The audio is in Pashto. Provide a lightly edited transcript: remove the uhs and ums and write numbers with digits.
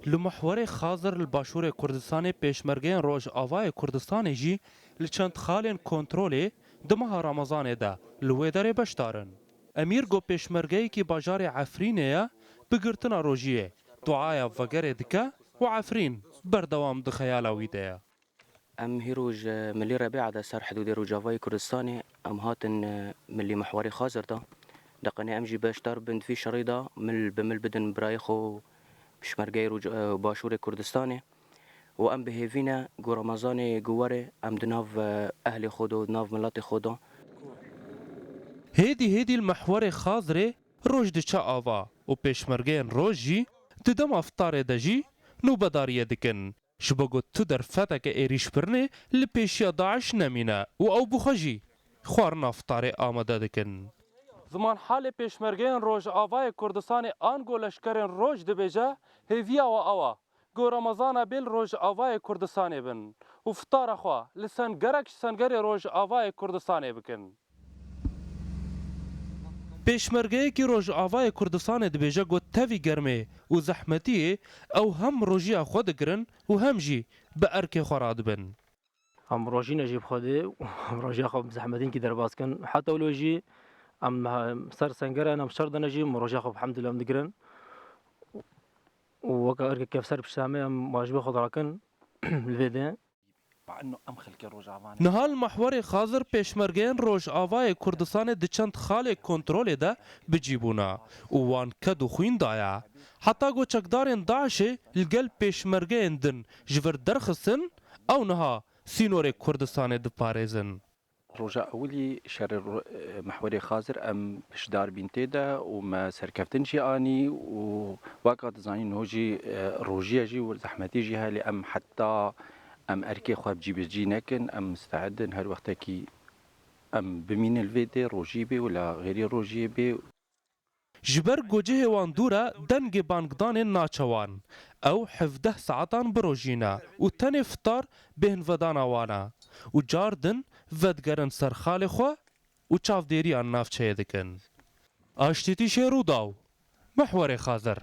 لمحور خازر الباشور کردستان پیشمرگین روج آوای کردستان جی لچند خالین کنترول دمها رمضان ده لوی داره بشتارن. امیر گو پیشمرگی کی باجار عفرینه بگرتنا روجیه دعای وگر دکه و عفرین بردوام دخیالاوی ده. ام هیروج ملی ربیع ده سر حدود روجاوای کردستان ام هاتن ملی محور خازر ده دقني امجي باشتار بند في شريضة بمل بدن برايخو بشمرجي باشور كردستاني وام بهيفينا جو رمضاني جواري ام دناف اهلي خودو دناف ملاتي خودو هيدي المحور خازري روج دچا آوا و پیشمرگین روجی ددم افطار دجی نو بداریه دکن شبگو تو در فتک ایریش پرنه لپیشیا داعش نمینه و او بخجی خوارن افطار آمده دکن زمان حال پیشمرگین روج آوای کردستان آنگو لشکرین روج دبیجه هیویا و آوا گو رمضان بیل روج آوای کردستان بن و فطار خوا لسنگرک سنگری روج آوای کردستان بکن پیشمرگی کی روج آوای کردستان دبیجه گو تاوی گرمه و زحمتی او هم روجی خود گرن و هم جی به ارک خوراد بن هم روجی نجیب خوده و هم روجی خود زحمتین کی درباز کن حتی ولوجی ام سر سنگره انا مشرد نجي مروجا خو الحمد لله مدقرن وكا ارك كيف سر بشامي ام واجبه خضرا كن الفيديو نهال محور خازر پیشمرگین روج آوای کردستان دچند خال کنترول ده بجیبونا وان کدو خوین دایا حتی گو چکدارین داعش لگل پیشمرگین دن جور درخصن او نها سینور کردستان دپارزن روجا أولي شر محوري خازر أم بشدار بنتيدا وما سركفتن شي أني وواقع زاني هوجي روجيا جي وزحمتي جي هالي أم حتى أم أركي خواب جي بجي نكن أم مستعدن هر وقتكي أم بمين الفيدي روجي بي ولا غيري روجي بي جبر گوجه وان دورا دنگ بانگدان ناچوان او 17 ساعتان بروجینا و تن افطار بهن ودانا وانا و جاردن ودگرن سرخال خو و چاودیری آن نافچه دکن آشتیتی شیرو داو محور خازر